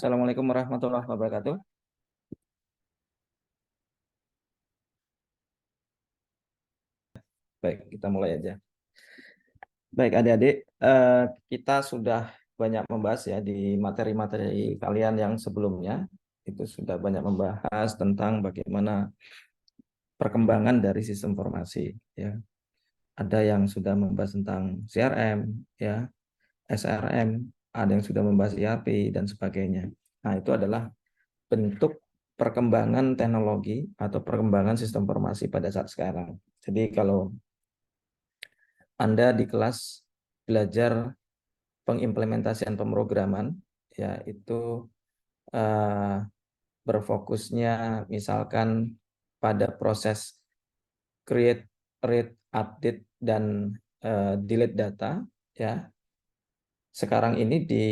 Assalamualaikum warahmatullahi wabarakatuh. Baik, kita mulai aja. Baik, adik-adik, kita sudah banyak membahas ya di materi-materi kalian yang sebelumnya. Itu sudah banyak membahas tentang bagaimana perkembangan dari sistem informasi. Ya, ada yang sudah membahas tentang CRM, ya, SRM, ada yang sudah membahas ERP dan sebagainya. Nah, itu adalah bentuk perkembangan teknologi atau perkembangan sistem informasi pada saat sekarang. Jadi kalau Anda di kelas belajar pengimplementasian pemrograman, ya itu eh, berfokusnya misalkan pada proses create, read, update, dan delete data, ya. Sekarang ini di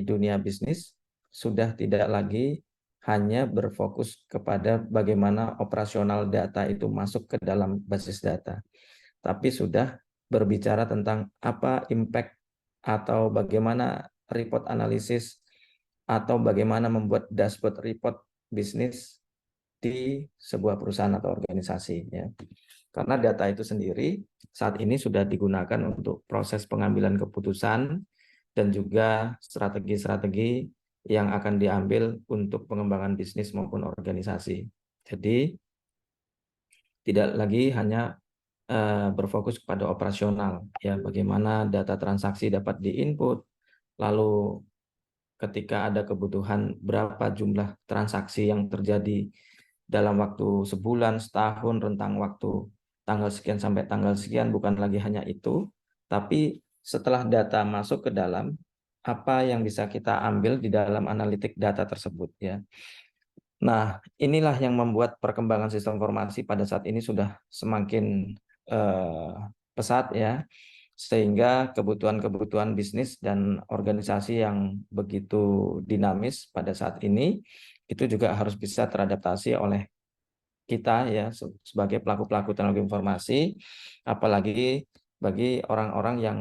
dunia bisnis sudah tidak lagi hanya berfokus kepada bagaimana operasional data itu masuk ke dalam basis data, tapi sudah berbicara tentang apa impact atau bagaimana report analisis atau bagaimana membuat dashboard report bisnis di sebuah perusahaan atau organisasi, ya. Karena data itu sendiri saat ini sudah digunakan untuk proses pengambilan keputusan dan juga strategi-strategi yang akan diambil untuk pengembangan bisnis maupun organisasi. Jadi tidak lagi hanya berfokus kepada operasional, ya, bagaimana data transaksi dapat diinput, lalu ketika ada kebutuhan berapa jumlah transaksi yang terjadi dalam waktu sebulan, setahun, rentang waktu tanggal sekian sampai tanggal sekian, bukan lagi hanya itu, tapi setelah data masuk ke dalam, apa yang bisa kita ambil di dalam analitik data tersebut, ya. Nah, inilah yang membuat perkembangan sistem informasi pada saat ini sudah semakin pesat, ya, sehingga kebutuhan-kebutuhan bisnis dan organisasi yang begitu dinamis pada saat ini itu juga harus bisa teradaptasi oleh kita, ya, sebagai pelaku-pelaku teknologi informasi, apalagi bagi orang-orang yang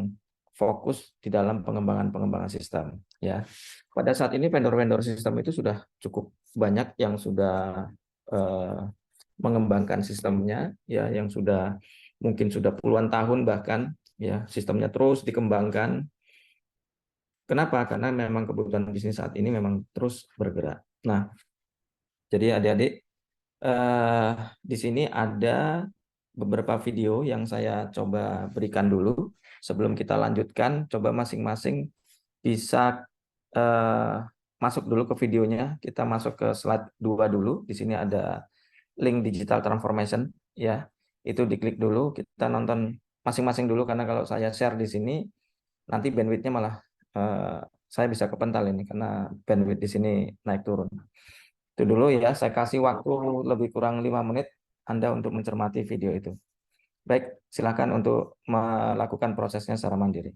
fokus di dalam pengembangan sistem, ya. Pada saat ini vendor-vendor sistem itu sudah cukup banyak yang sudah eh, mengembangkan sistemnya, ya, yang sudah mungkin sudah puluhan tahun bahkan, ya, sistemnya terus dikembangkan. Kenapa? Karena memang kebutuhan bisnis saat ini memang terus bergerak. Nah, jadi adik-adik, di sini ada beberapa video yang saya coba berikan dulu. Sebelum kita lanjutkan, coba masing-masing bisa eh, masuk dulu ke videonya. Kita masuk ke slide 2 dulu. Di sini ada link digital transformation, ya. Itu diklik dulu, kita nonton masing-masing dulu karena kalau saya share di sini nanti bandwidth-nya malah eh, saya bisa kepental ini karena bandwidth di sini naik turun. Itu dulu, ya, saya kasih waktu lebih kurang 5 menit Anda untuk mencermati video itu. Baik, silakan untuk melakukan prosesnya secara mandiri.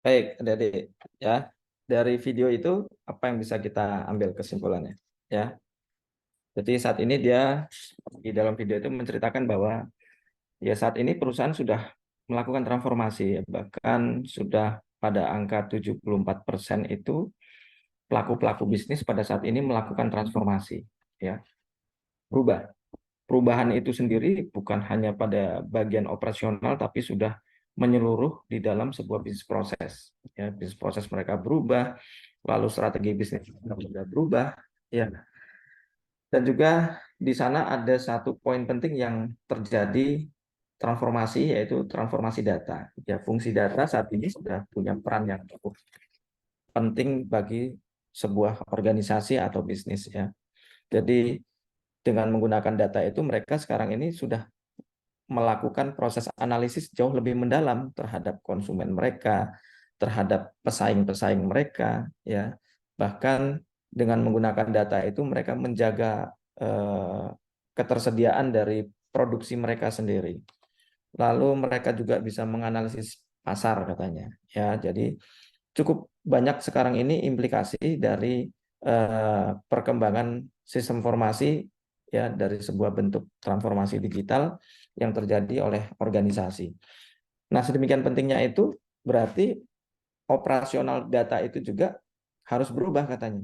Baik, adik-adik, ya. Dari video itu apa yang bisa kita ambil kesimpulannya? Ya. Jadi saat ini dia di dalam video itu menceritakan bahwa ya saat ini perusahaan sudah melakukan transformasi, ya. Bahkan sudah pada angka 74% itu pelaku-pelaku bisnis pada saat ini melakukan transformasi, ya. Berubah. Perubahan itu sendiri bukan hanya pada bagian operasional, tapi sudah menyeluruh di dalam sebuah bisnis proses. Ya, bisnis proses mereka berubah, lalu strategi bisnis mereka juga berubah. Ya. Dan juga di sana ada satu poin penting yang terjadi transformasi, yaitu transformasi data. Ya, fungsi data saat ini sudah punya peran yang cukup penting bagi sebuah organisasi atau bisnis. Ya. Jadi dengan menggunakan data itu mereka sekarang ini sudah melakukan proses analisis jauh lebih mendalam terhadap konsumen mereka, terhadap pesaing-pesaing mereka, ya. Bahkan dengan menggunakan data itu mereka menjaga ketersediaan dari produksi mereka sendiri. Lalu mereka juga bisa menganalisis pasar katanya, ya. Jadi cukup banyak sekarang ini implikasi dari perkembangan sistem informasi, ya, dari sebuah bentuk transformasi digital yang terjadi oleh organisasi. Nah, sedemikian pentingnya itu berarti operasional data itu juga harus berubah katanya.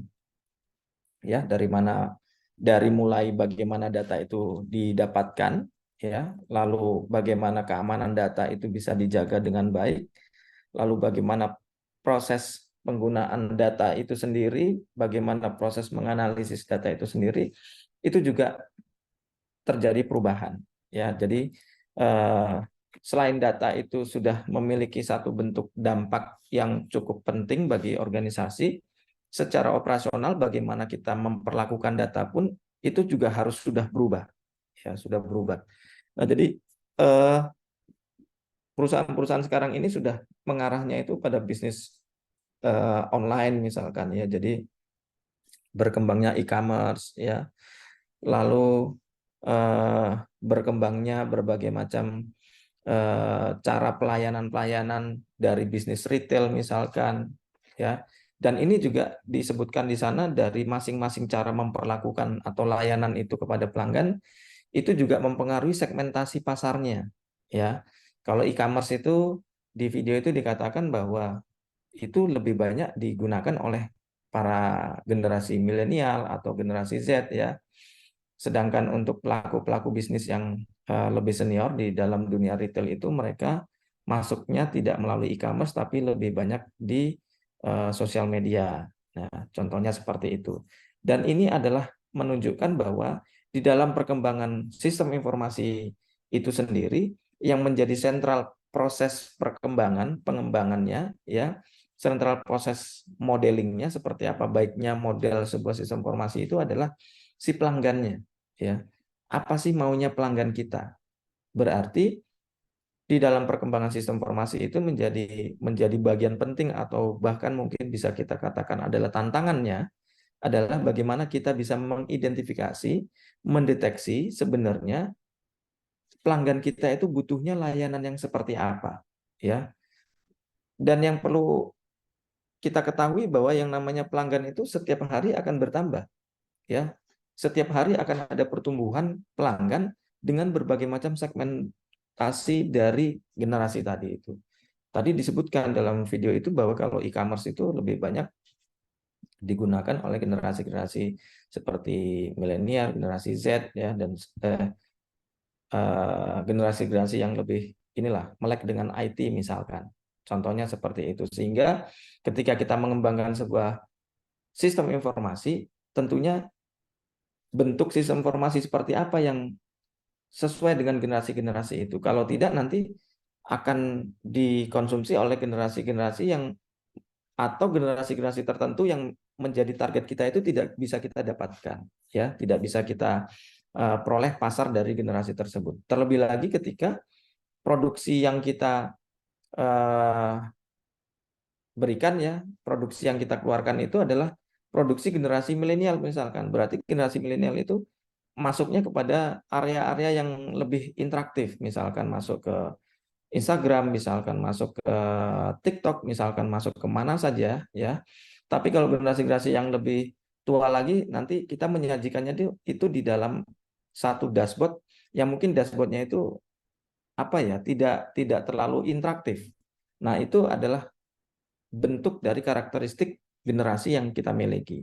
Ya, dari mulai bagaimana data itu didapatkan, ya, lalu bagaimana keamanan data itu bisa dijaga dengan baik, lalu bagaimana proses penggunaan data itu sendiri, bagaimana proses menganalisis data itu sendiri, itu juga terjadi perubahan. Ya, jadi selain data itu sudah memiliki satu bentuk dampak yang cukup penting bagi organisasi, secara operasional bagaimana kita memperlakukan data pun itu juga harus sudah berubah. Ya, sudah berubah. Nah, jadi perusahaan-perusahaan sekarang ini sudah mengarahnya itu pada bisnis online misalkan, ya. Jadi berkembangnya e-commerce, ya. Lalu berkembangnya berbagai macam cara pelayanan-pelayanan dari bisnis retail misalkan, ya. Dan ini juga disebutkan di sana dari masing-masing cara memperlakukan atau layanan itu kepada pelanggan itu juga mempengaruhi segmentasi pasarnya, ya. Kalau e-commerce itu di video itu dikatakan bahwa itu lebih banyak digunakan oleh para generasi milenial atau generasi Z, ya. Sedangkan untuk pelaku-pelaku bisnis yang lebih senior di dalam dunia retail itu mereka masuknya tidak melalui e-commerce tapi lebih banyak di sosial media. Nah, contohnya seperti itu. Dan ini adalah menunjukkan bahwa di dalam perkembangan sistem informasi itu sendiri yang menjadi sentral proses perkembangan, pengembangannya, ya, sentral proses modelingnya seperti apa baiknya model sebuah sistem informasi itu adalah si pelanggannya. Ya, apa sih maunya pelanggan kita? Berarti di dalam perkembangan sistem informasi itu menjadi bagian penting atau bahkan mungkin bisa kita katakan adalah tantangannya adalah bagaimana kita bisa mengidentifikasi, mendeteksi sebenarnya pelanggan kita itu butuhnya layanan yang seperti apa, ya. Dan yang perlu kita ketahui bahwa yang namanya pelanggan itu setiap hari akan bertambah, ya. Setiap hari akan ada pertumbuhan pelanggan dengan berbagai macam segmentasi dari generasi tadi itu. Tadi disebutkan dalam video itu bahwa kalau e-commerce itu lebih banyak digunakan oleh generasi-generasi seperti milenial, generasi Z, ya, dan generasi-generasi yang lebih inilah melek dengan IT misalkan. Contohnya seperti itu. Sehingga ketika kita mengembangkan sebuah sistem informasi, tentunya bentuk sistem informasi seperti apa yang sesuai dengan generasi-generasi itu. Kalau tidak nanti akan dikonsumsi oleh generasi-generasi yang atau generasi-generasi tertentu yang menjadi target kita itu tidak bisa kita dapatkan, ya, tidak bisa kita peroleh pasar dari generasi tersebut. Terlebih lagi ketika produksi yang kita berikan, ya, produksi yang kita keluarkan itu adalah produksi generasi milenial misalkan. Berarti generasi milenial itu masuknya kepada area-area yang lebih interaktif, misalkan masuk ke Instagram, misalkan masuk ke TikTok, misalkan masuk ke mana saja ya. Tapi kalau generasi-generasi yang lebih tua lagi, nanti kita menyajikannya itu di dalam satu dashboard yang mungkin dashboardnya itu apa ya, tidak terlalu interaktif. Nah, itu adalah bentuk dari karakteristik generasi yang kita miliki.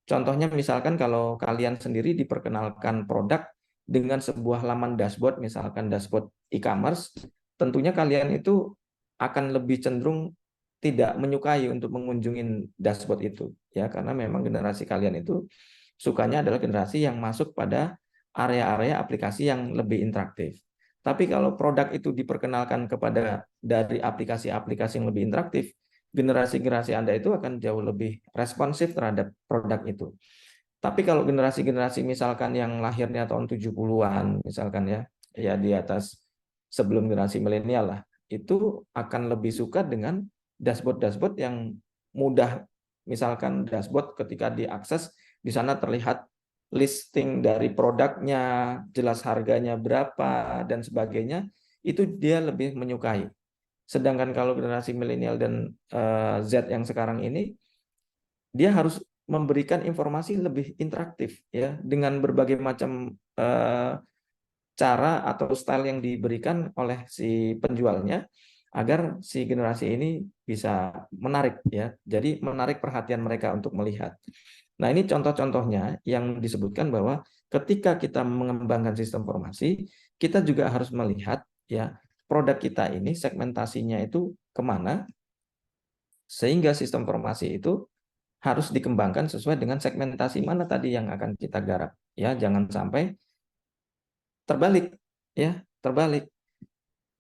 Contohnya misalkan kalau kalian sendiri diperkenalkan produk dengan sebuah laman dashboard, misalkan dashboard e-commerce, tentunya kalian itu akan lebih cenderung tidak menyukai untuk mengunjungi dashboard itu, ya, karena memang generasi kalian itu sukanya adalah generasi yang masuk pada area-area aplikasi yang lebih interaktif. Tapi kalau produk itu diperkenalkan kepada dari aplikasi-aplikasi yang lebih interaktif, generasi-generasi Anda itu akan jauh lebih responsif terhadap produk itu. Tapi kalau generasi-generasi misalkan yang lahirnya tahun 70-an misalkan ya, ya di atas sebelum generasi milenial lah, itu akan lebih suka dengan dashboard-dashboard yang mudah. Misalkan dashboard ketika diakses di sana terlihat listing dari produknya, jelas harganya berapa dan sebagainya, itu dia lebih menyukai. Sedangkan kalau generasi milenial dan Z yang sekarang ini, dia harus memberikan informasi lebih interaktif ya, dengan berbagai macam cara atau style yang diberikan oleh si penjualnya agar si generasi ini bisa menarik ya. Jadi menarik perhatian mereka untuk melihat. Nah, ini contoh-contohnya yang disebutkan bahwa ketika kita mengembangkan sistem informasi, kita juga harus melihat ya produk kita ini segmentasinya itu kemana, sehingga sistem informasi itu harus dikembangkan sesuai dengan segmentasi mana tadi yang akan kita garap. Ya, jangan sampai terbalik. Ya, terbalik.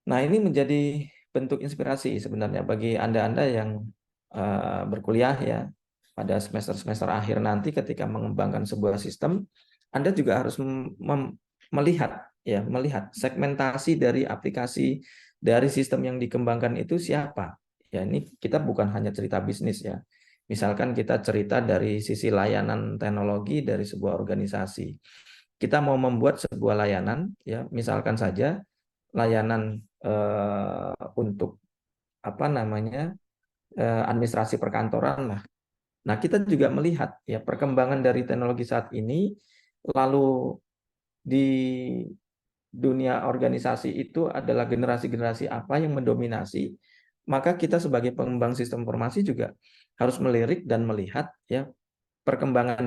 Nah, ini menjadi bentuk inspirasi sebenarnya bagi Anda-Anda yang berkuliah ya pada semester-semester akhir nanti ketika mengembangkan sebuah sistem, Anda juga harus melihat ya, melihat segmentasi dari aplikasi dari sistem yang dikembangkan itu siapa. Ya, ini kita bukan hanya cerita bisnis ya. Misalkan kita cerita dari sisi layanan teknologi dari sebuah organisasi. Kita mau membuat sebuah layanan ya, misalkan saja layanan untuk apa namanya administrasi perkantoran lah. Nah, kita juga melihat ya perkembangan dari teknologi saat ini, lalu di dunia organisasi itu adalah generasi-generasi apa yang mendominasi, maka kita sebagai pengembang sistem informasi juga harus melirik dan melihat ya pengembangan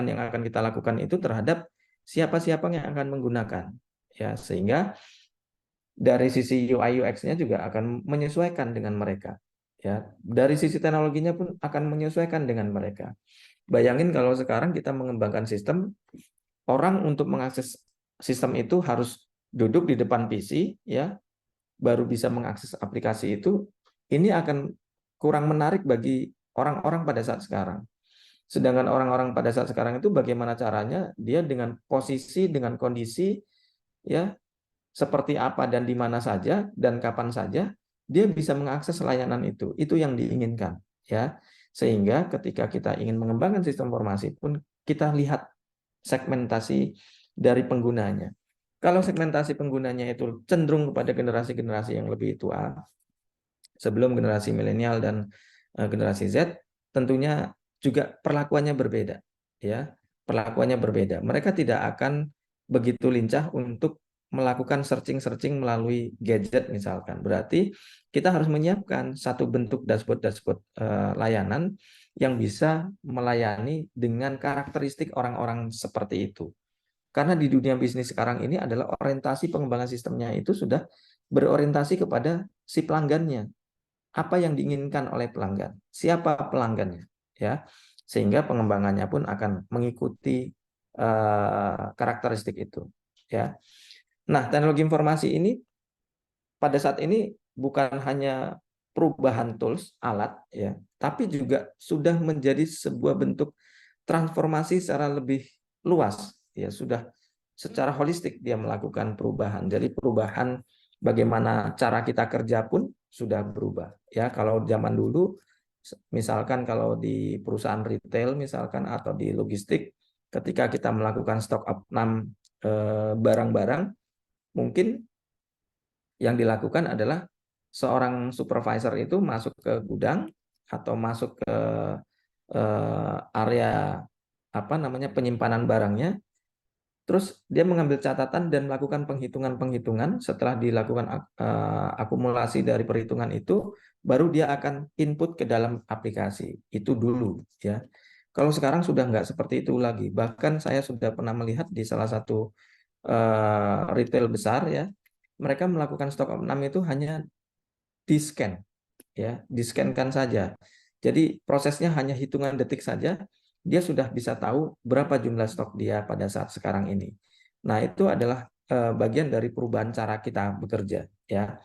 yang akan kita lakukan itu terhadap siapa-siapa yang akan menggunakan ya, sehingga dari sisi UI UX-nya juga akan menyesuaikan dengan mereka. Ya, dari sisi teknologinya pun akan menyesuaikan dengan mereka. Bayangin kalau sekarang kita mengembangkan sistem, orang untuk mengakses sistem itu harus duduk di depan PC, ya, baru bisa mengakses aplikasi itu. Ini akan kurang menarik bagi orang-orang pada saat sekarang. Sedangkan orang-orang pada saat sekarang itu bagaimana caranya dia dengan posisi, dengan kondisi, ya, seperti apa dan di mana saja dan kapan saja dia bisa mengakses layanan itu. Itu yang diinginkan, ya. Sehingga ketika kita ingin mengembangkan sistem informasi pun kita lihat segmentasi dari penggunanya. Kalau segmentasi penggunanya itu cenderung kepada generasi-generasi yang lebih tua, sebelum generasi milenial dan generasi Z, tentunya juga perlakuannya berbeda, ya. Perlakuannya berbeda. Mereka tidak akan begitu lincah untuk melakukan searching-searching melalui gadget misalkan. Berarti kita harus menyiapkan satu bentuk dashboard-dashboard layanan yang bisa melayani dengan karakteristik orang-orang seperti itu. Karena di dunia bisnis sekarang ini adalah orientasi pengembangan sistemnya itu sudah berorientasi kepada si pelanggannya. Apa yang diinginkan oleh pelanggan? Siapa pelanggannya? Ya, sehingga pengembangannya pun akan mengikuti karakteristik itu. Ya. Nah, teknologi informasi ini pada saat ini bukan hanya perubahan tools alat ya, tapi juga sudah menjadi sebuah bentuk transformasi secara lebih luas ya, sudah secara holistik dia melakukan perubahan. Jadi perubahan bagaimana cara kita kerja pun sudah berubah ya. Kalau zaman dulu misalkan kalau di perusahaan retail misalkan atau di logistik, ketika kita melakukan stok up 6 barang-barang, mungkin Yang dilakukan adalah seorang supervisor itu masuk ke gudang atau masuk ke area penyimpanan barangnya. Terus dia mengambil catatan dan melakukan penghitungan-penghitungan. Setelah dilakukan akumulasi dari perhitungan itu, baru dia akan input ke dalam aplikasi. Itu dulu, ya. Kalau sekarang sudah nggak seperti itu lagi. Bahkan saya sudah pernah melihat di salah satu retail besar, ya, mereka melakukan stok opnam itu hanya di-scan, ya, di-scan-kan saja. Jadi prosesnya hanya hitungan detik saja, dia sudah bisa tahu berapa jumlah stok dia pada saat sekarang ini. Nah, itu adalah bagian dari perubahan cara kita bekerja, ya.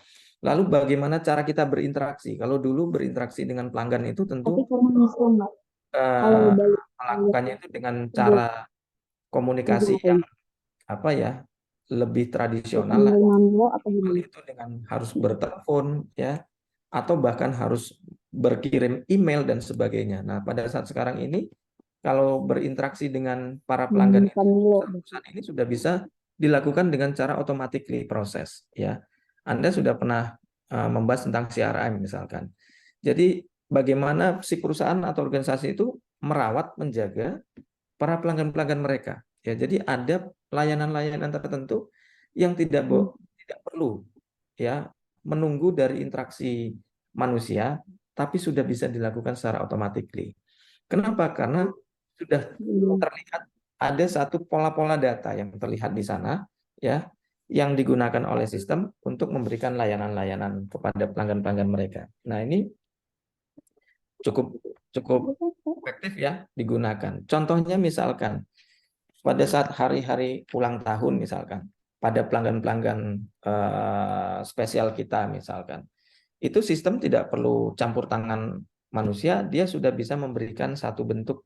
Lalu bagaimana cara kita berinteraksi? Kalau dulu berinteraksi dengan pelanggan itu Tapi tentu kamu nyesel nggak kalau eh, balik balik melakukannya itu dengan kerja cara kerja komunikasi ngapain? yang lebih Terus tradisional lah. penerima lo apa Hal gimana? itu dengan harus bertelepon, ya, atau bahkan harus berkirim email dan sebagainya. Nah, pada saat sekarang ini kalau berinteraksi dengan para pelanggan Bukan lo berarti. perusahaan ini sudah bisa dilakukan dengan cara automatically proses, ya. Anda sudah pernah membahas tentang CRM misalkan. Jadi bagaimana si perusahaan atau organisasi itu merawat, menjaga para pelanggan-pelanggan mereka. Ya, jadi ada layanan-layanan tertentu yang tidak perlu, ya, menunggu dari interaksi manusia, tapi sudah bisa dilakukan secara automatically. Kenapa? Karena sudah Hmm. terlihat ada satu pola-pola data yang terlihat di sana, ya, yang digunakan oleh sistem untuk memberikan layanan-layanan kepada pelanggan-pelanggan mereka. Nah, ini cukup cukup efektif, ya, digunakan. Contohnya misalkan pada saat hari-hari ulang tahun misalkan, pada pelanggan-pelanggan spesial kita misalkan, itu sistem tidak perlu campur tangan manusia, dia sudah bisa memberikan satu bentuk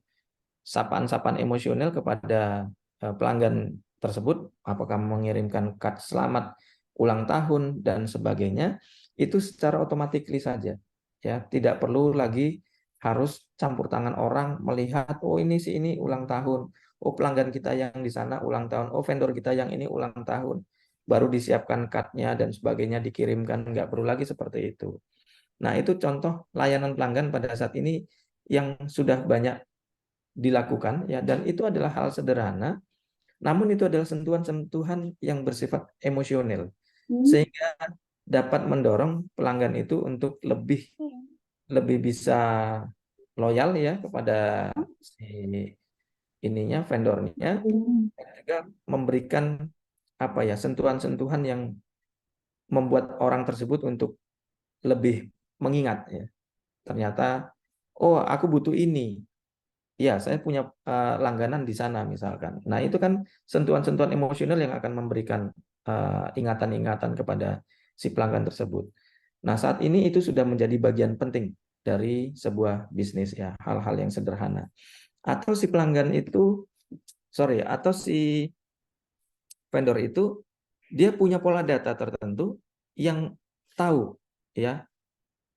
sapaan-sapaan emosional kepada pelanggan tersebut, apakah mengirimkan kad selamat ulang tahun dan sebagainya, itu secara otomatis saja, ya, tidak perlu lagi harus campur tangan orang melihat, oh ini si ini ulang tahun, oh pelanggan kita yang di sana ulang tahun, oh vendor kita yang ini ulang tahun, baru disiapkan kadnya dan sebagainya dikirimkan, nggak perlu lagi seperti itu. Nah, itu contoh layanan pelanggan pada saat ini yang sudah banyak dilakukan, ya, dan itu adalah hal sederhana, namun itu adalah sentuhan-sentuhan yang bersifat emosional Hmm. sehingga dapat mendorong pelanggan itu untuk lebih lebih bisa loyal, ya, kepada si ininya vendornya, dan juga memberikan sentuhan-sentuhan yang membuat orang tersebut untuk lebih mengingat, ya, ternyata oh aku butuh ini. Ya, saya punya langganan di sana misalkan. Nah, itu kan sentuhan-sentuhan emosional yang akan memberikan ingatan-ingatan kepada si pelanggan tersebut. Nah, saat ini itu sudah menjadi bagian penting dari sebuah bisnis, ya, hal-hal yang sederhana. Atau si pelanggan itu, atau si vendor itu dia punya pola data tertentu yang tahu, ya,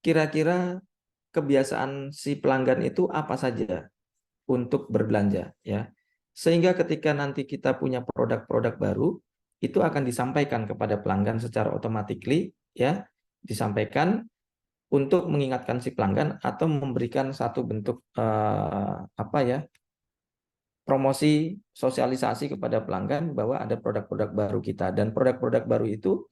kira-kira kebiasaan si pelanggan itu apa saja untuk berbelanja, ya. Sehingga ketika nanti kita punya produk-produk baru, itu akan disampaikan kepada pelanggan secara otomatis, ya, disampaikan untuk mengingatkan si pelanggan atau memberikan satu bentuk promosi sosialisasi kepada pelanggan bahwa ada produk-produk baru kita, dan produk-produk baru itu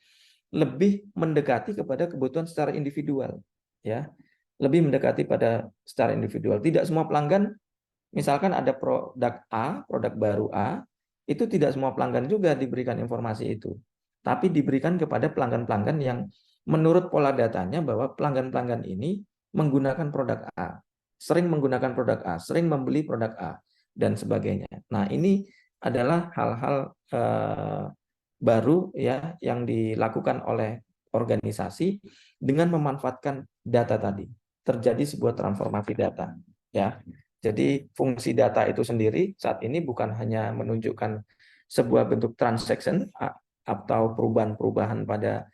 lebih mendekati kepada kebutuhan secara individual, ya. Lebih mendekati pada secara individual. Tidak semua pelanggan. Misalkan ada produk A, produk baru A, itu tidak semua pelanggan juga diberikan informasi itu. Tapi diberikan kepada pelanggan-pelanggan yang menurut pola datanya bahwa pelanggan-pelanggan ini menggunakan produk A, sering menggunakan produk A, sering membeli produk A, dan sebagainya. Nah, ini adalah hal-hal baru, ya, yang dilakukan oleh organisasi dengan memanfaatkan data tadi. Terjadi sebuah transformasi data, ya. Jadi fungsi data itu sendiri saat ini bukan hanya menunjukkan sebuah bentuk transaction atau perubahan-perubahan pada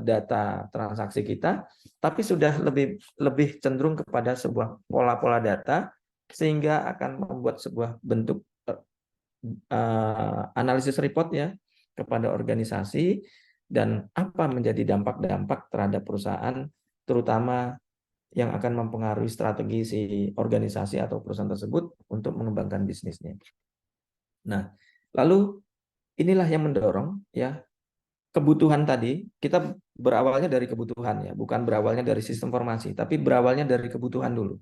data transaksi kita, tapi sudah lebih lebih cenderung kepada sebuah pola-pola data sehingga akan membuat sebuah bentuk analisis report, ya, kepada organisasi dan apa menjadi dampak-dampak terhadap perusahaan, terutama yang akan mempengaruhi strategi si organisasi atau perusahaan tersebut untuk mengembangkan bisnisnya. Nah, lalu inilah yang mendorong ya kebutuhan tadi. Kita berawalnya dari kebutuhan ya, bukan berawalnya dari sistem formasi, tapi berawalnya dari kebutuhan dulu.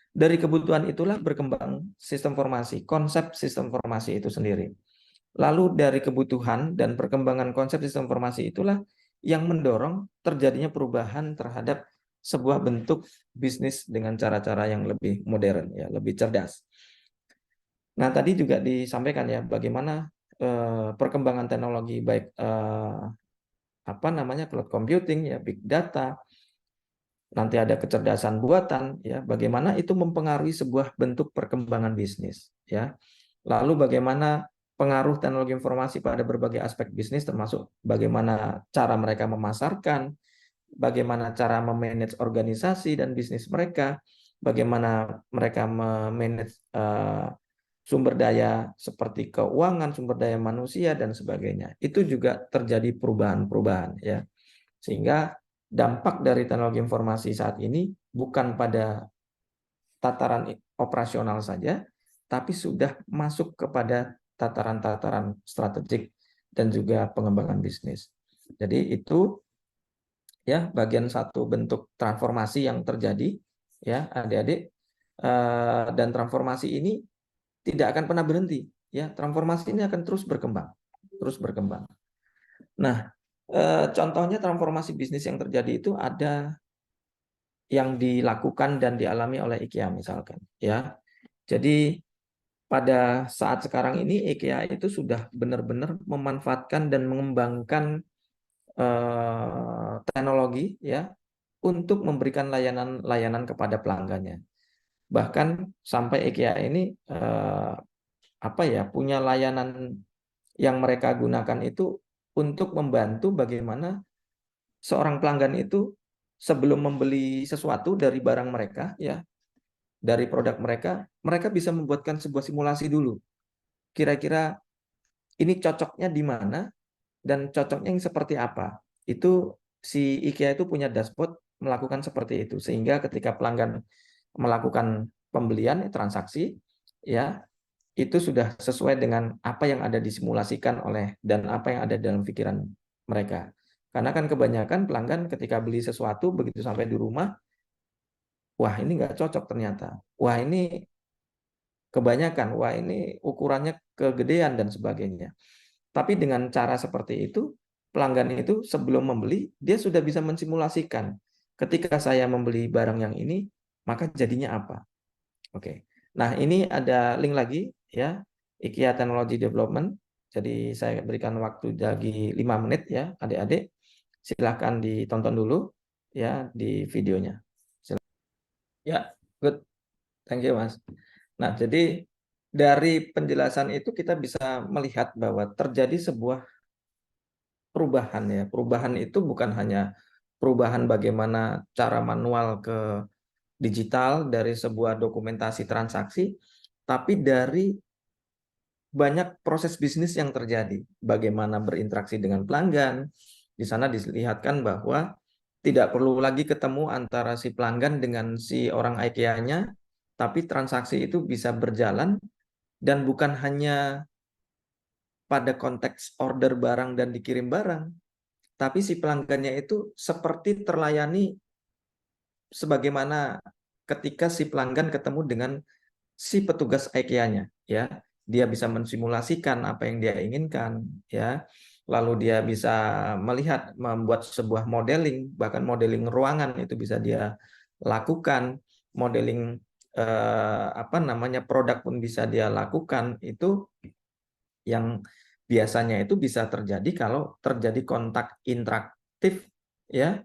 Dari kebutuhan itulah berkembang sistem formasi, konsep sistem formasi itu sendiri. Lalu dari kebutuhan dan perkembangan konsep sistem formasi itulah yang mendorong terjadinya perubahan terhadap sebuah bentuk bisnis dengan cara-cara yang lebih modern ya, lebih cerdas. Nah, tadi juga disampaikan ya bagaimana perkembangan teknologi baik apa namanya cloud computing ya, big data, nanti ada kecerdasan buatan ya, bagaimana itu mempengaruhi sebuah bentuk perkembangan bisnis ya. Lalu bagaimana pengaruh teknologi informasi pada berbagai aspek bisnis termasuk bagaimana cara mereka memasarkan, bagaimana cara memanage organisasi dan bisnis mereka, bagaimana mereka memanage sumber daya seperti keuangan, sumber daya manusia dan sebagainya. Itu juga terjadi perubahan-perubahan ya. Sehingga dampak dari teknologi informasi saat ini bukan pada tataran operasional saja, tapi sudah masuk kepada tataran-tataran strategik dan juga pengembangan bisnis. Jadi itu ya bagian satu bentuk transformasi yang terjadi ya adik-adik, dan transformasi ini tidak akan pernah berhenti ya, transformasi ini akan terus berkembang, terus berkembang. Nah, contohnya transformasi bisnis yang terjadi itu ada yang dilakukan dan dialami oleh IKEA misalkan ya. Jadi pada saat sekarang ini IKEA itu sudah benar-benar memanfaatkan dan mengembangkan teknologi ya untuk memberikan layanan kepada pelanggannya. Bahkan sampai IKEA ini apa ya punya layanan yang mereka gunakan itu untuk membantu bagaimana seorang pelanggan itu sebelum membeli sesuatu dari barang mereka ya, dari produk mereka, mereka bisa membuatkan sebuah simulasi dulu. Kira-kira ini cocoknya di mana dan cocoknya yang seperti apa. Itu si IKEA itu punya dashboard melakukan seperti itu sehingga ketika pelanggan melakukan pembelian transaksi ya itu sudah sesuai dengan apa yang ada disimulasikan oleh dan apa yang ada dalam pikiran mereka. Karena kan kebanyakan pelanggan ketika beli sesuatu begitu sampai di rumah, wah ini nggak cocok ternyata. Wah ini kebanyakan, wah ini ukurannya kegedean dan sebagainya. Tapi dengan cara seperti itu, pelanggan itu sebelum membeli, dia sudah bisa mensimulasikan. Ketika saya membeli barang yang ini, maka jadinya apa? Oke. Nah, ini ada link lagi ya, IKEA Technology Development. Jadi saya berikan waktu lagi 5 menit ya, adik-adik. Silahkan ditonton dulu ya di videonya. Silahkan. Ya, good. Thank you, Mas. Nah, jadi dari penjelasan itu kita bisa melihat bahwa terjadi sebuah perubahan ya. Perubahan itu bukan hanya perubahan bagaimana cara manual ke digital dari sebuah dokumentasi transaksi, tapi dari banyak proses bisnis yang terjadi. Bagaimana berinteraksi dengan pelanggan. Di sana dilihatkan bahwa tidak perlu lagi ketemu antara si pelanggan dengan si orang IKEA-nya, tapi transaksi itu bisa berjalan dan bukan hanya pada konteks order barang dan dikirim barang, tapi si pelanggannya itu seperti terlayani sebagaimana ketika si pelanggan ketemu dengan si petugas IKEA-nya ya. Dia bisa mensimulasikan apa yang dia inginkan ya. Lalu dia bisa melihat membuat sebuah modeling, bahkan modeling ruangan itu bisa dia lakukan, modeling apa namanya produk pun bisa dia lakukan. Itu yang biasanya itu bisa terjadi kalau terjadi kontak interaktif ya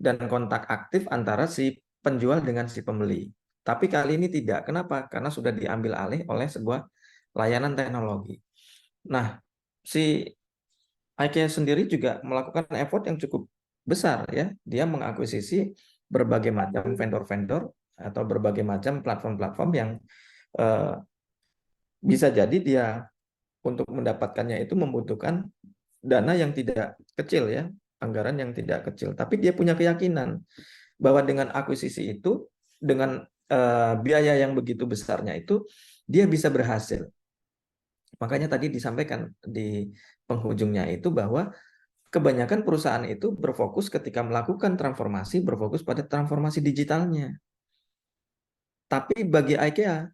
dan kontak aktif antara si penjual dengan si pembeli. Tapi kali ini tidak. Kenapa? Karena sudah diambil alih oleh sebuah layanan teknologi. Nah, si IKEA sendiri juga melakukan effort yang cukup besar ya. Dia mengakuisisi berbagai macam vendor-vendor atau berbagai macam platform-platform yang bisa jadi dia untuk mendapatkannya itu membutuhkan dana yang tidak kecil ya, anggaran yang tidak kecil. Tapi dia punya keyakinan bahwa dengan akuisisi itu, dengan biaya yang begitu besarnya itu, dia bisa berhasil. Makanya tadi disampaikan di penghujungnya itu bahwa kebanyakan perusahaan itu berfokus ketika melakukan transformasi, berfokus pada transformasi digitalnya. Tapi bagi IKEA,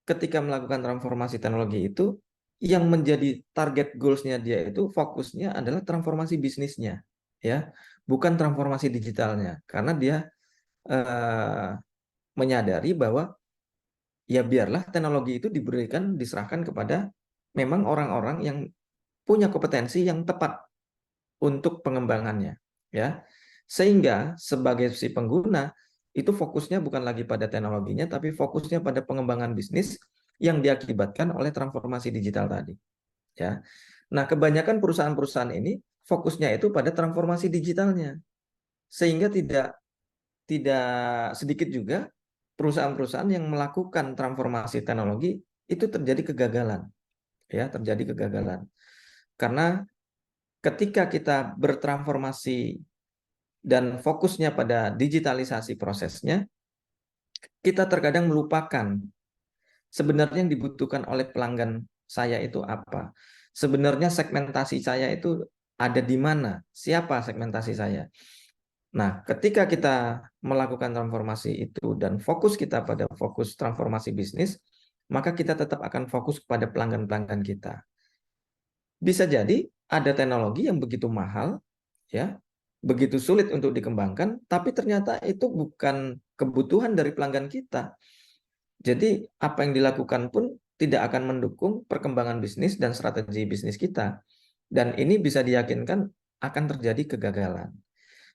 ketika melakukan transformasi teknologi itu, yang menjadi target goals-nya dia itu fokusnya adalah transformasi bisnisnya, ya, bukan transformasi digitalnya, karena dia menyadari bahwa ya biarlah teknologi itu diserahkan kepada memang orang-orang yang punya kompetensi yang tepat untuk pengembangannya, ya. Sehingga sebagai si pengguna itu fokusnya bukan lagi pada teknologinya, tapi fokusnya pada pengembangan bisnis yang diakibatkan oleh transformasi digital tadi, ya. Nah, kebanyakan perusahaan-perusahaan ini fokusnya itu pada transformasi digitalnya, sehingga tidak tidak sedikit juga perusahaan-perusahaan yang melakukan transformasi teknologi itu terjadi kegagalan, ya, terjadi kegagalan. Karena ketika kita bertransformasi dan fokusnya pada digitalisasi prosesnya, kita terkadang melupakan sebenarnya yang dibutuhkan oleh pelanggan saya itu apa. Sebenarnya segmentasi saya itu ada di mana, siapa segmentasi saya. Nah, ketika kita melakukan transformasi itu dan fokus kita pada fokus transformasi bisnis, maka kita tetap akan fokus pada pelanggan-pelanggan kita. Bisa jadi ada teknologi yang begitu mahal, ya, begitu sulit untuk dikembangkan, tapi ternyata itu bukan kebutuhan dari pelanggan kita. Jadi apa yang dilakukan pun tidak akan mendukung perkembangan bisnis dan strategi bisnis kita. Dan ini bisa diyakinkan akan terjadi kegagalan.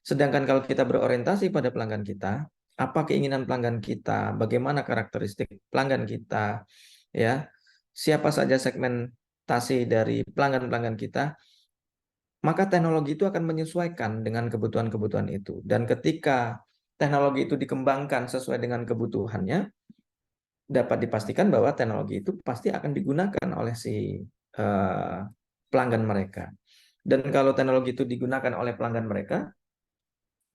Sedangkan kalau kita berorientasi pada pelanggan kita, apa keinginan pelanggan kita, bagaimana karakteristik pelanggan kita, ya, siapa saja segmentasi dari pelanggan-pelanggan kita, maka teknologi itu akan menyesuaikan dengan kebutuhan-kebutuhan itu. Dan ketika teknologi itu dikembangkan sesuai dengan kebutuhannya, dapat dipastikan bahwa teknologi itu pasti akan digunakan oleh si pelanggan mereka. Dan kalau teknologi itu digunakan oleh pelanggan mereka,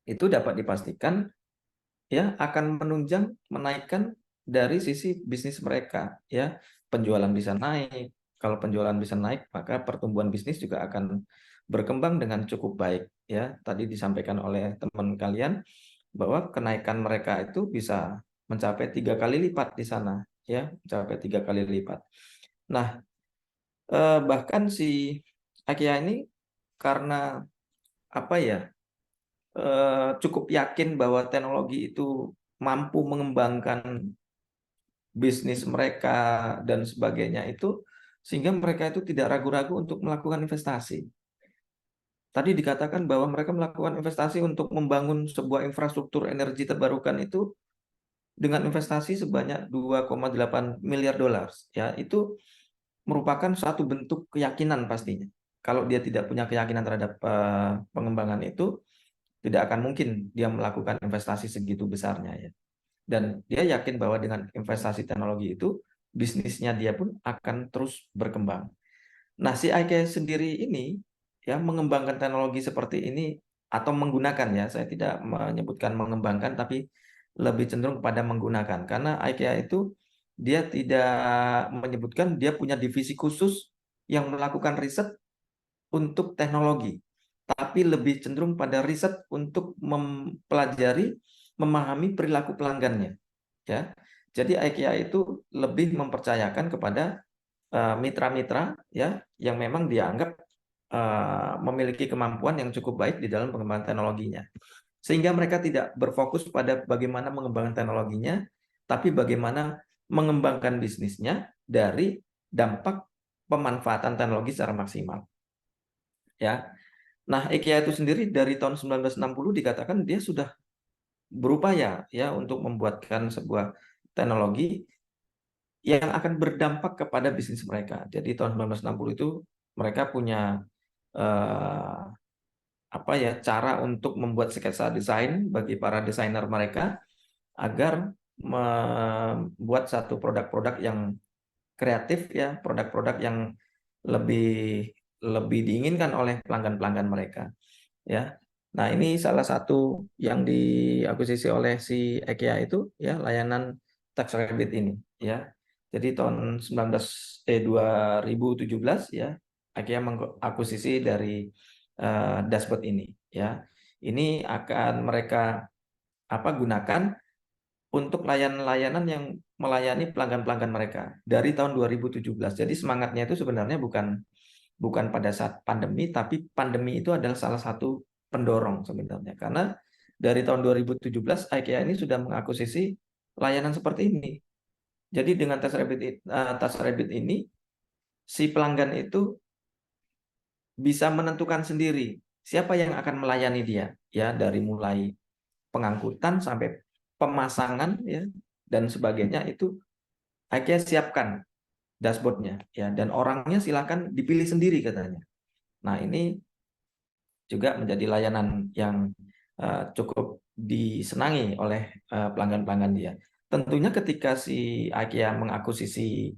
itu dapat dipastikan ya akan menunjang, menaikkan dari sisi bisnis mereka, ya, penjualan bisa naik. Kalau penjualan bisa naik, maka pertumbuhan bisnis juga akan berkembang dengan cukup baik, ya. Tadi disampaikan oleh teman kalian bahwa kenaikan mereka itu bisa mencapai 3 kali lipat di sana, ya, mencapai 3 kali lipat. Nah, bahkan si IKEA ini karena apa ya, cukup yakin bahwa teknologi itu mampu mengembangkan bisnis mereka dan sebagainya itu, sehingga mereka itu tidak ragu-ragu untuk melakukan investasi. Tadi dikatakan bahwa mereka melakukan investasi untuk membangun sebuah infrastruktur energi terbarukan itu dengan investasi sebanyak 2,8 miliar dolar. Ya, itu merupakan suatu bentuk keyakinan pastinya. Kalau dia tidak punya keyakinan terhadap pengembangan itu, tidak akan mungkin dia melakukan investasi segitu besarnya ya. Dan dia yakin bahwa dengan investasi teknologi itu, bisnisnya dia pun akan terus berkembang. Nah, si IKEA sendiri ini ya mengembangkan teknologi seperti ini atau menggunakan ya, saya tidak menyebutkan mengembangkan tapi lebih cenderung kepada menggunakan. Karena IKEA itu dia tidak menyebutkan dia punya divisi khusus yang melakukan riset untuk teknologi, tapi lebih cenderung pada riset untuk mempelajari, memahami perilaku pelanggannya. Ya, jadi IKEA itu lebih mempercayakan kepada mitra-mitra ya yang memang dianggap memiliki kemampuan yang cukup baik di dalam pengembangan teknologinya. Sehingga mereka tidak berfokus pada bagaimana mengembangkan teknologinya, tapi bagaimana mengembangkan bisnisnya dari dampak pemanfaatan teknologi secara maksimal. Ya. Nah, IKEA itu sendiri dari tahun 1960 dikatakan dia sudah berupaya ya untuk membuatkan sebuah teknologi yang akan berdampak kepada bisnis mereka. Jadi tahun 1960 itu mereka punya eh, apa ya cara untuk membuat sketsa desain bagi para desainer mereka agar membuat satu produk-produk yang kreatif ya, produk-produk yang lebih lebih diinginkan oleh pelanggan-pelanggan mereka, ya. Nah, ini salah satu yang diakuisisi oleh si IKEA itu, ya, layanan TaxRabbit ini, ya. Jadi tahun 2017, ya, IKEA mengakuisisi dari dashboard ini, ya. Ini akan mereka gunakan untuk layanan-layanan yang melayani pelanggan-pelanggan mereka dari tahun 2017. Jadi semangatnya itu sebenarnya bukan pada saat pandemi, tapi pandemi itu adalah salah satu pendorong sebenarnya. Karena dari tahun 2017 IKEA ini sudah mengakuisisi layanan seperti ini. Jadi dengan TaxRabbit ini si pelanggan itu bisa menentukan sendiri siapa yang akan melayani dia, ya, dari mulai pengangkutan sampai pemasangan, ya, dan sebagainya itu IKEA siapkan dashboardnya, ya, dan orangnya silakan dipilih sendiri katanya. Nah, ini juga menjadi layanan yang cukup disenangi oleh pelanggan-pelanggan dia. Tentunya ketika si IKEA mengakuisisi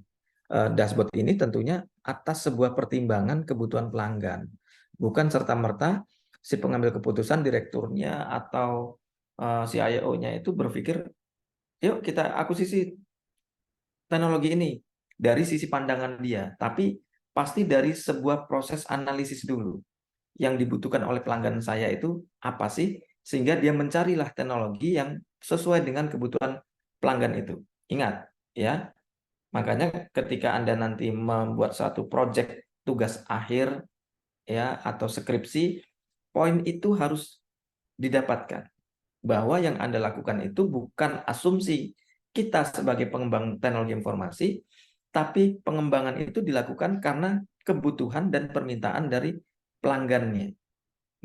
dashboard ini tentunya atas sebuah pertimbangan kebutuhan pelanggan. Bukan serta-merta si pengambil keputusan, direkturnya atau CIO-nya itu berpikir, yuk kita akuisisi teknologi ini dari sisi pandangan dia. Tapi pasti dari sebuah proses analisis dulu. Yang dibutuhkan oleh pelanggan saya itu apa sih? Sehingga dia mencarilah teknologi yang sesuai dengan kebutuhan pelanggan itu. Ingat, ya, makanya ketika Anda nanti membuat satu project tugas akhir, ya, atau skripsi, poin itu harus didapatkan bahwa yang Anda lakukan itu bukan asumsi kita sebagai pengembang teknologi informasi, tapi pengembangan itu dilakukan karena kebutuhan dan permintaan dari pelanggannya.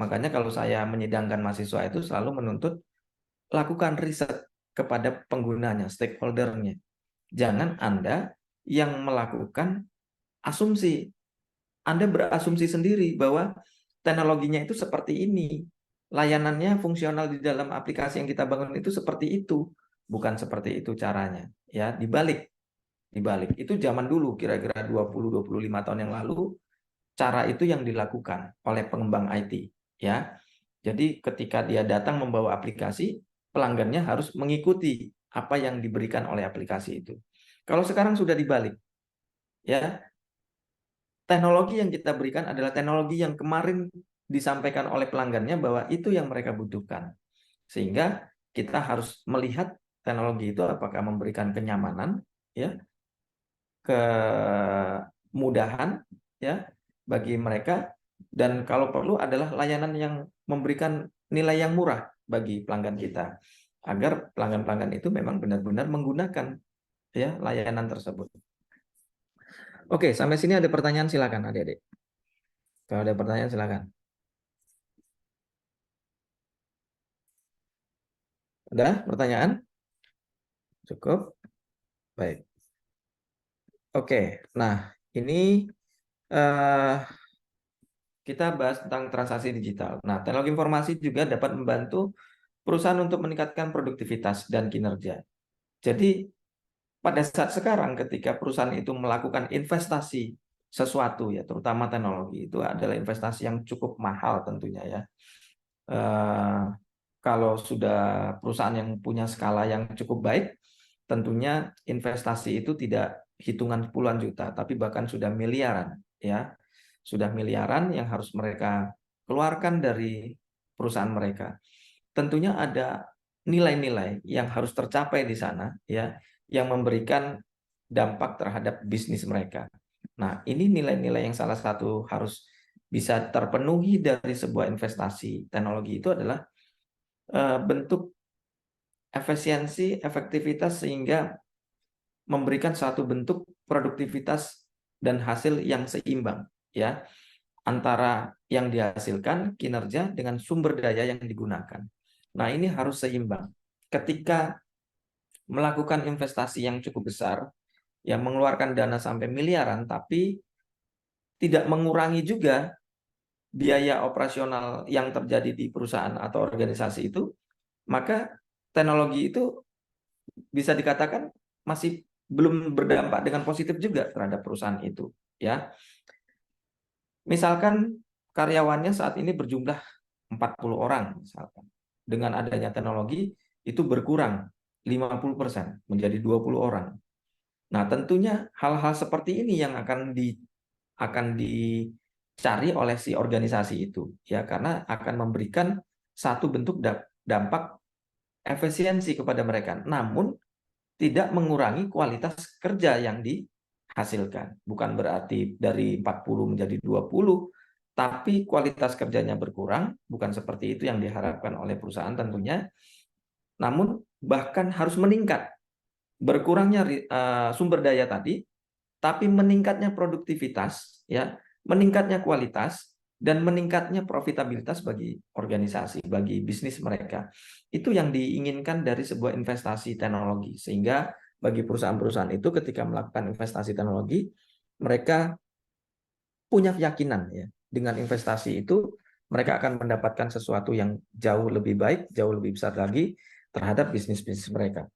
Makanya kalau saya menyidangkan mahasiswa itu selalu menuntut lakukan riset kepada penggunanya, stakeholder-nya. Jangan Anda yang melakukan asumsi. Anda berasumsi sendiri bahwa teknologinya itu seperti ini. Layanannya fungsional di dalam aplikasi yang kita bangun itu seperti itu. Bukan seperti itu caranya. Ya, dibalik. Dibalik. Itu zaman dulu, kira-kira 20-25 tahun yang lalu, cara itu yang dilakukan oleh pengembang IT. Ya, jadi ketika dia datang membawa aplikasi, pelanggannya harus mengikuti apa yang diberikan oleh aplikasi itu. Kalau sekarang sudah dibalik, ya, teknologi yang kita berikan adalah teknologi yang kemarin disampaikan oleh pelanggannya bahwa itu yang mereka butuhkan. Sehingga kita harus melihat teknologi itu apakah memberikan kenyamanan, ya, kemudahan, ya, bagi mereka, dan kalau perlu adalah layanan yang memberikan nilai yang murah bagi pelanggan kita agar pelanggan-pelanggan itu memang benar-benar menggunakan, ya, layanan tersebut. Oke, sampai sini ada pertanyaan, silakan adik-adik. Kalau ada pertanyaan silakan. Ada pertanyaan? Cukup? Baik. Oke, nah ini kita bahas tentang transaksi digital. Nah, teknologi informasi juga dapat membantu perusahaan untuk meningkatkan produktivitas dan kinerja. Jadi, pada saat sekarang ketika perusahaan itu melakukan investasi sesuatu, ya, terutama teknologi, itu adalah investasi yang cukup mahal tentunya, ya. Kalau sudah perusahaan yang punya skala yang cukup baik, tentunya investasi itu tidak hitungan puluhan juta, tapi bahkan sudah miliaran, ya. Sudah miliaran yang harus mereka keluarkan dari perusahaan mereka. Tentunya ada nilai-nilai yang harus tercapai di sana, ya, yang memberikan dampak terhadap bisnis mereka. Nah, ini nilai-nilai yang salah satu harus bisa terpenuhi dari sebuah investasi teknologi itu adalah bentuk efisiensi, efektivitas, sehingga memberikan satu bentuk produktivitas dan hasil yang seimbang, ya, antara yang dihasilkan kinerja dengan sumber daya yang digunakan. Nah, ini harus seimbang. Ketika melakukan investasi yang cukup besar, yang mengeluarkan dana sampai miliaran, tapi tidak mengurangi juga biaya operasional yang terjadi di perusahaan atau organisasi itu, maka teknologi itu bisa dikatakan masih belum berdampak dengan positif juga terhadap perusahaan itu, ya. Misalkan karyawannya saat ini berjumlah 40 orang misalkan. Dengan adanya teknologi itu berkurang 50% menjadi 20 orang. Nah, tentunya hal-hal seperti ini yang akan dicari oleh si organisasi itu ya, karena akan memberikan satu bentuk dampak efisiensi kepada mereka. Namun tidak mengurangi kualitas kerja yang dihasilkan. Bukan berarti dari 40 menjadi 20, tapi kualitas kerjanya berkurang, bukan seperti itu yang diharapkan oleh perusahaan tentunya, namun bahkan harus meningkat. Berkurangnya sumber daya tadi, tapi meningkatnya produktivitas, ya, meningkatnya kualitas, dan meningkatnya profitabilitas bagi organisasi, bagi bisnis mereka. Itu yang diinginkan dari sebuah investasi teknologi. Sehingga bagi perusahaan-perusahaan itu ketika melakukan investasi teknologi, mereka punya keyakinan ya, dengan investasi itu mereka akan mendapatkan sesuatu yang jauh lebih baik, jauh lebih besar lagi terhadap bisnis-bisnis mereka.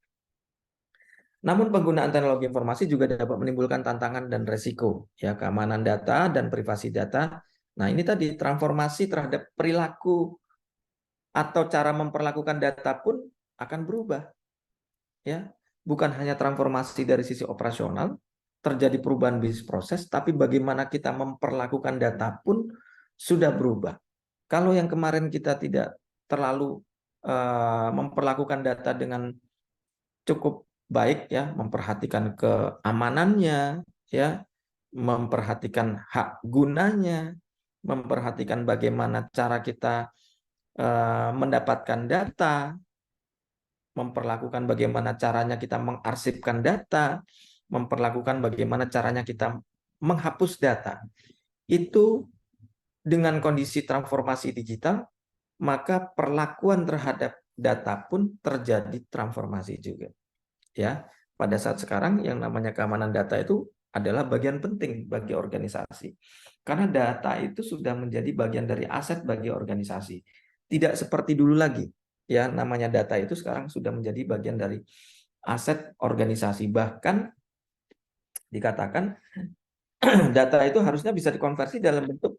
Namun penggunaan teknologi informasi juga dapat menimbulkan tantangan dan resiko, ya, keamanan data dan privasi data. Nah, ini tadi transformasi terhadap perilaku atau cara memperlakukan data pun akan berubah, ya. Bukan hanya transformasi dari sisi operasional, terjadi perubahan bisnis proses, tapi bagaimana kita memperlakukan data pun sudah berubah. Kalau yang kemarin kita tidak terlalu memperlakukan data dengan cukup baik ya, memperhatikan keamanannya ya, memperhatikan hak gunanya, memperhatikan bagaimana cara kita mendapatkan data, memperlakukan bagaimana caranya kita mengarsipkan data, memperlakukan bagaimana caranya kita menghapus data. Itu dengan kondisi transformasi digital, maka perlakuan terhadap data pun terjadi transformasi juga. Ya, pada saat sekarang yang namanya keamanan data itu adalah bagian penting bagi organisasi. Karena data itu sudah menjadi bagian dari aset bagi organisasi. Tidak seperti dulu lagi. Ya, namanya data itu sekarang sudah menjadi bagian dari aset organisasi. Bahkan dikatakan data itu harusnya bisa dikonversi dalam bentuk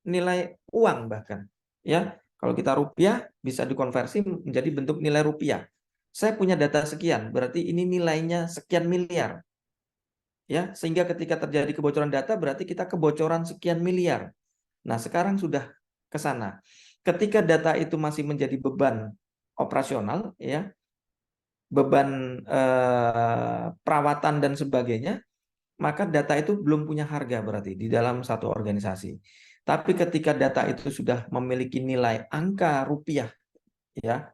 nilai uang bahkan. Ya, kalau kita rupiah bisa dikonversi menjadi bentuk nilai rupiah. Saya punya data sekian, berarti ini nilainya sekian miliar. Ya, sehingga ketika terjadi kebocoran data berarti kita kebocoran sekian miliar. Nah, sekarang sudah ke sana. Ketika data itu masih menjadi beban operasional ya, beban perawatan dan sebagainya, maka data itu belum punya harga berarti di dalam satu organisasi. Tapi ketika data itu sudah memiliki nilai angka rupiah ya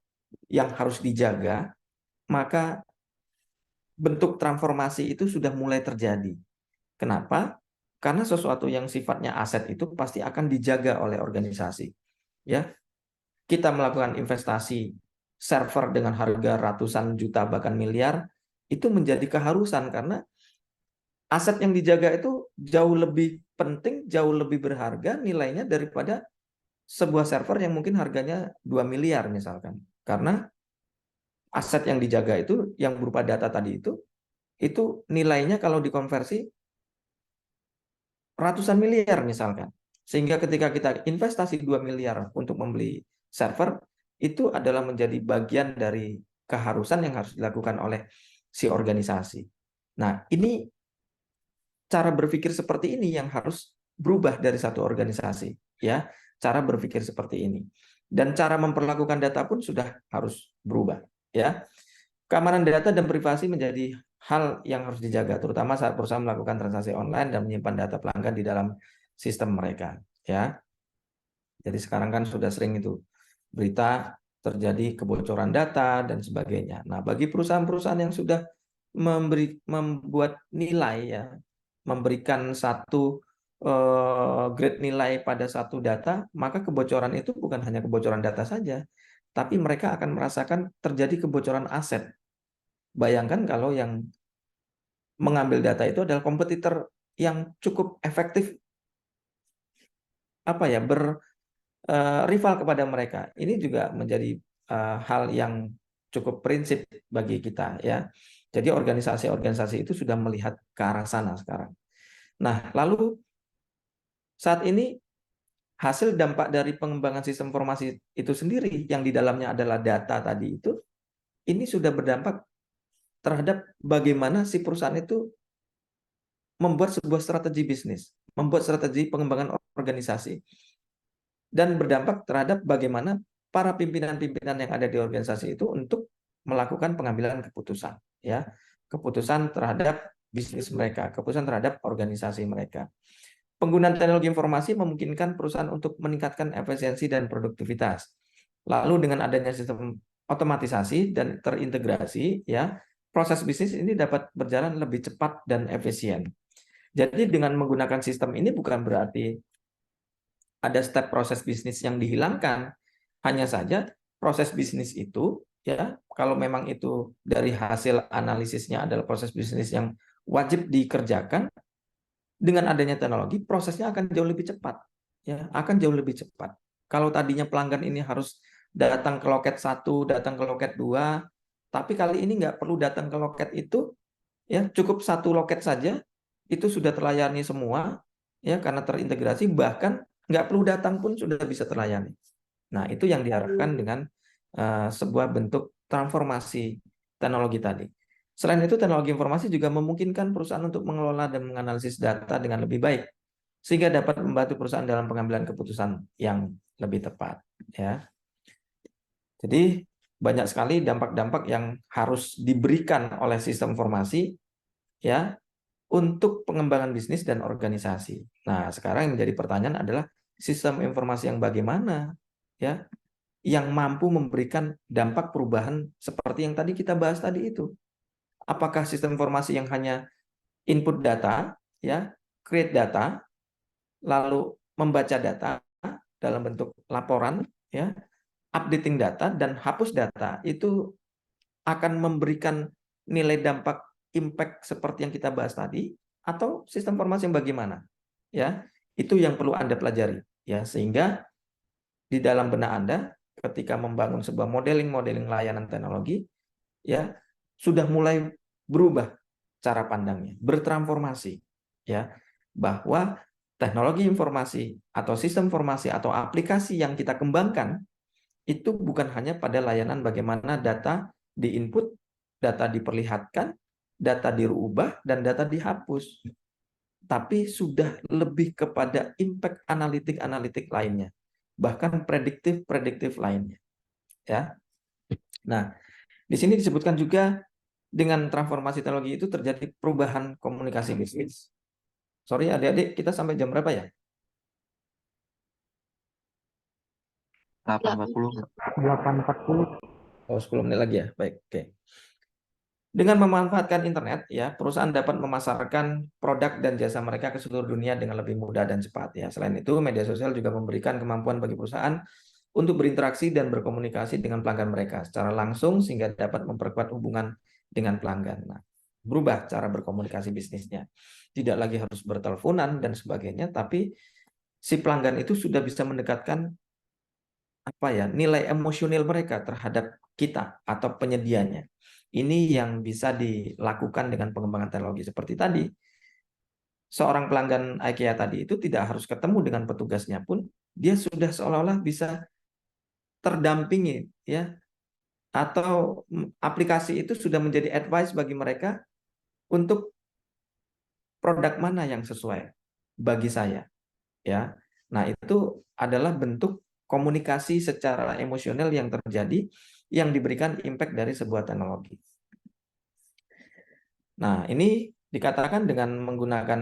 yang harus dijaga, maka bentuk transformasi itu sudah mulai terjadi. Kenapa? Karena sesuatu yang sifatnya aset itu pasti akan dijaga oleh organisasi. Ya, kita melakukan investasi server dengan harga ratusan juta bahkan miliar itu menjadi keharusan karena aset yang dijaga itu jauh lebih penting, jauh lebih berharga nilainya daripada sebuah server yang mungkin harganya 2 miliar misalkan. Karena aset yang dijaga itu yang berupa data tadi itu nilainya kalau dikonversi ratusan miliar misalkan. Sehingga ketika kita investasi 2 miliar untuk membeli server, itu adalah menjadi bagian dari keharusan yang harus dilakukan oleh si organisasi. Nah, ini cara berpikir seperti ini yang harus berubah dari satu organisasi, ya. Cara berpikir seperti ini. Dan cara memperlakukan data pun sudah harus berubah, ya. Keamanan data dan privasi menjadi hal yang harus dijaga, terutama saat perusahaan melakukan transaksi online dan menyimpan data pelanggan di dalam sistem mereka. Ya, jadi sekarang kan sudah sering itu berita terjadi kebocoran data dan sebagainya. Nah, bagi perusahaan-perusahaan yang sudah membuat nilai ya, memberikan satu grade nilai pada satu data, maka kebocoran itu bukan hanya kebocoran data saja, tapi mereka akan merasakan terjadi kebocoran aset. Bayangkan kalau yang mengambil data itu adalah kompetitor yang cukup efektif apa ya rival kepada mereka. Ini juga menjadi hal yang cukup prinsip bagi kita ya. Jadi organisasi-organisasi itu sudah melihat ke arah sana sekarang. Nah, lalu saat ini hasil dampak dari pengembangan sistem informasi itu sendiri yang di dalamnya adalah data tadi itu, ini sudah berdampak terhadap bagaimana si perusahaan itu membuat sebuah strategi bisnis, membuat strategi pengembangan organisasi, dan berdampak terhadap bagaimana para pimpinan-pimpinan yang ada di organisasi itu untuk melakukan pengambilan keputusan, ya, keputusan terhadap bisnis mereka, keputusan terhadap organisasi mereka. Penggunaan teknologi informasi memungkinkan perusahaan untuk meningkatkan efisiensi dan produktivitas. Lalu dengan adanya sistem otomatisasi dan terintegrasi, ya, proses bisnis ini dapat berjalan lebih cepat dan efisien. Jadi dengan menggunakan sistem ini bukan berarti ada step proses bisnis yang dihilangkan. Hanya saja proses bisnis itu, ya, kalau memang itu dari hasil analisisnya adalah proses bisnis yang wajib dikerjakan, dengan adanya teknologi prosesnya akan jauh lebih cepat, ya, akan jauh lebih cepat. Kalau tadinya pelanggan ini harus datang ke loket 1, datang ke loket 2, tapi kali ini nggak perlu datang ke loket itu, ya, cukup satu loket saja itu sudah terlayani semua, ya, karena terintegrasi, bahkan nggak perlu datang pun sudah bisa terlayani. Nah, itu yang diharapkan dengan sebuah bentuk transformasi teknologi tadi. Selain itu, teknologi informasi juga memungkinkan perusahaan untuk mengelola dan menganalisis data dengan lebih baik, sehingga dapat membantu perusahaan dalam pengambilan keputusan yang lebih tepat. Ya. Jadi, banyak sekali dampak-dampak yang harus diberikan oleh sistem informasi, ya, untuk pengembangan bisnis dan organisasi. Nah, sekarang yang menjadi pertanyaan adalah sistem informasi yang bagaimana, ya, yang mampu memberikan dampak perubahan seperti yang tadi kita bahas tadi itu. Apakah sistem informasi yang hanya input data, ya, create data, lalu membaca data dalam bentuk laporan, ya, updating data dan hapus data, itu akan memberikan nilai dampak impact seperti yang kita bahas tadi, atau sistem informasi yang bagaimana, ya, itu yang perlu Anda pelajari, ya, sehingga di dalam benak Anda ketika membangun sebuah modeling layanan teknologi, ya, sudah mulai berubah cara pandangnya, bertransformasi, ya, bahwa teknologi informasi atau sistem informasi atau aplikasi yang kita kembangkan itu bukan hanya pada layanan bagaimana data diinput, data diperlihatkan, data dirubah, dan data dihapus, tapi sudah lebih kepada impact analitik lainnya, bahkan prediktif lainnya, ya. Nah, di sini disebutkan juga dengan transformasi teknologi itu terjadi perubahan komunikasi bisnis. Sorry adik-adik, kita sampai jam berapa ya? 8.40. 8.40. Oh, 10 menit lagi ya. Baik, oke. Dengan memanfaatkan internet, ya, perusahaan dapat memasarkan produk dan jasa mereka ke seluruh dunia dengan lebih mudah dan cepat, ya. Selain itu, media sosial juga memberikan kemampuan bagi perusahaan untuk berinteraksi dan berkomunikasi dengan pelanggan mereka secara langsung sehingga dapat memperkuat hubungan dengan pelanggan. Nah, berubah cara berkomunikasi bisnisnya. Tidak lagi harus berteleponan dan sebagainya, tapi si pelanggan itu sudah bisa mendekatkan apa ya, nilai emosional mereka terhadap kita atau penyedianya. Ini yang bisa dilakukan dengan pengembangan teknologi seperti tadi. Seorang pelanggan IKEA tadi itu tidak harus ketemu dengan petugasnya pun, dia sudah seolah-olah bisa terdampingi, ya, atau aplikasi itu sudah menjadi advice bagi mereka untuk produk mana yang sesuai bagi saya, ya. Nah, itu adalah bentuk komunikasi secara emosional yang terjadi yang diberikan impact dari sebuah teknologi. Nah, ini dikatakan dengan menggunakan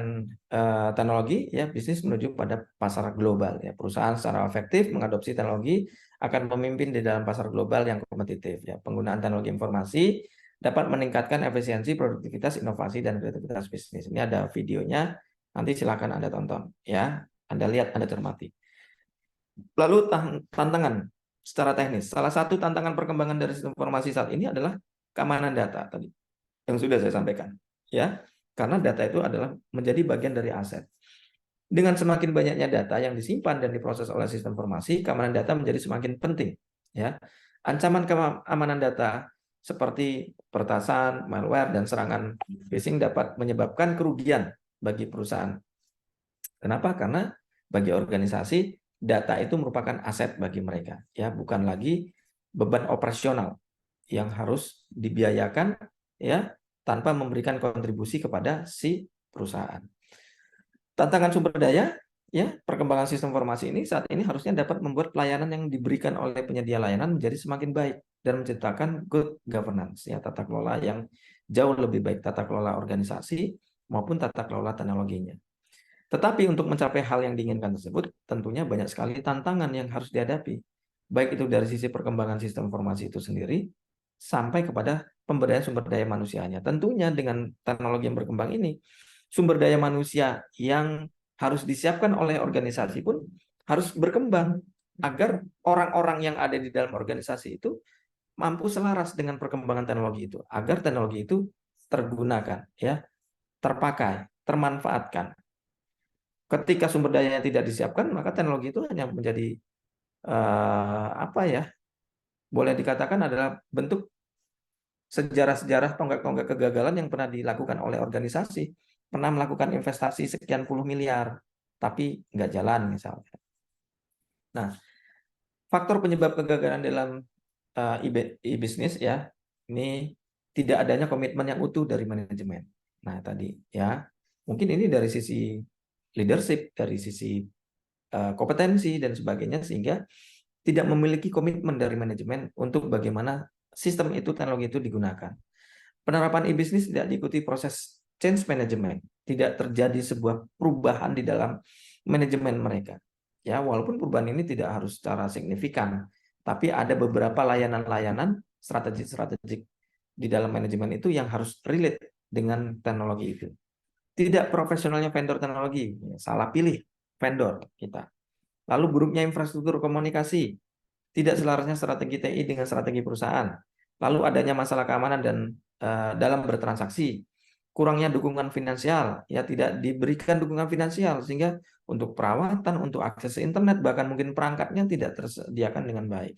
teknologi, ya, bisnis menuju pada pasar global, ya. Perusahaan secara efektif mengadopsi teknologi akan memimpin di dalam pasar global yang kompetitif, ya. Penggunaan teknologi informasi dapat meningkatkan efisiensi, produktivitas, inovasi, dan kreativitas bisnis. Ini ada videonya, nanti silakan Anda tonton, ya. Anda lihat, Anda cermati. Lalu tantangan secara teknis. Salah satu tantangan perkembangan dari sistem informasi saat ini adalah keamanan data tadi yang sudah saya sampaikan, ya. Karena data itu adalah menjadi bagian dari aset. Dengan semakin banyaknya data yang disimpan dan diproses oleh sistem informasi, keamanan data menjadi semakin penting, ya. Ancaman keamanan data seperti peretasan, malware, dan serangan phishing dapat menyebabkan kerugian bagi perusahaan. Kenapa? Karena bagi organisasi, data itu merupakan aset bagi mereka, ya, bukan lagi beban operasional yang harus dibiayakan, ya, tanpa memberikan kontribusi kepada si perusahaan. Tantangan sumber daya, ya, perkembangan sistem informasi ini saat ini harusnya dapat membuat pelayanan yang diberikan oleh penyedia layanan menjadi semakin baik dan menciptakan good governance, ya, tata kelola yang jauh lebih baik, tata kelola organisasi maupun tata kelola teknologinya. Tetapi untuk mencapai hal yang diinginkan tersebut, tentunya banyak sekali tantangan yang harus dihadapi, baik itu dari sisi perkembangan sistem informasi itu sendiri, sampai kepada pemberdayaan sumber daya manusianya. Tentunya dengan teknologi yang berkembang ini, sumber daya manusia yang harus disiapkan oleh organisasi pun harus berkembang, agar orang-orang yang ada di dalam organisasi itu mampu selaras dengan perkembangan teknologi itu, agar teknologi itu tergunakan, ya, terpakai, termanfaatkan. Ketika sumber dayanya tidak disiapkan, maka teknologi itu hanya menjadi apa ya? Boleh dikatakan adalah bentuk sejarah-sejarah tonggak-tonggak kegagalan yang pernah dilakukan oleh organisasi. Pernah melakukan investasi sekian puluh miliar, tapi nggak jalan misalnya. Nah, faktor penyebab kegagalan dalam e-bisnis, ya, ini tidak adanya komitmen yang utuh dari manajemen. Nah, tadi, ya, mungkin ini dari sisi leadership, dari sisi kompetensi dan sebagainya, sehingga tidak memiliki komitmen dari manajemen untuk bagaimana sistem itu, teknologi itu digunakan. Penerapan e-bisnis tidak diikuti proses change management, tidak terjadi sebuah perubahan di dalam manajemen mereka. Ya, walaupun perubahan ini tidak harus secara signifikan, tapi ada beberapa layanan-layanan strategik di dalam manajemen itu yang harus relate dengan teknologi itu. Tidak profesionalnya vendor teknologi, salah pilih vendor kita. Lalu buruknya infrastruktur komunikasi, tidak selarasnya strategi TI dengan strategi perusahaan. Lalu adanya masalah keamanan dan dalam bertransaksi, kurangnya dukungan finansial, ya, tidak diberikan dukungan finansial sehingga untuk perawatan, untuk akses internet, bahkan mungkin perangkatnya tidak tersediakan dengan baik.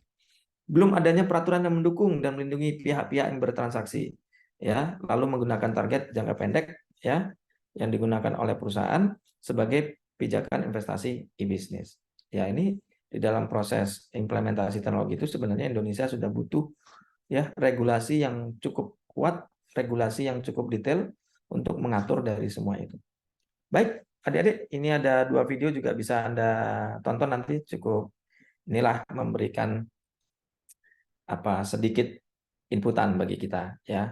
Belum adanya peraturan yang mendukung dan melindungi pihak-pihak yang bertransaksi, ya, lalu menggunakan target jangka pendek, ya, yang digunakan oleh perusahaan sebagai pijakan investasi e-bisnis. Ya, ini di dalam proses implementasi teknologi itu sebenarnya Indonesia sudah butuh, ya, regulasi yang cukup kuat, regulasi yang cukup detail untuk mengatur dari semua itu. Baik, adik-adik, ini ada 2 video juga bisa Anda tonton nanti, cukup inilah memberikan sedikit inputan bagi kita, ya.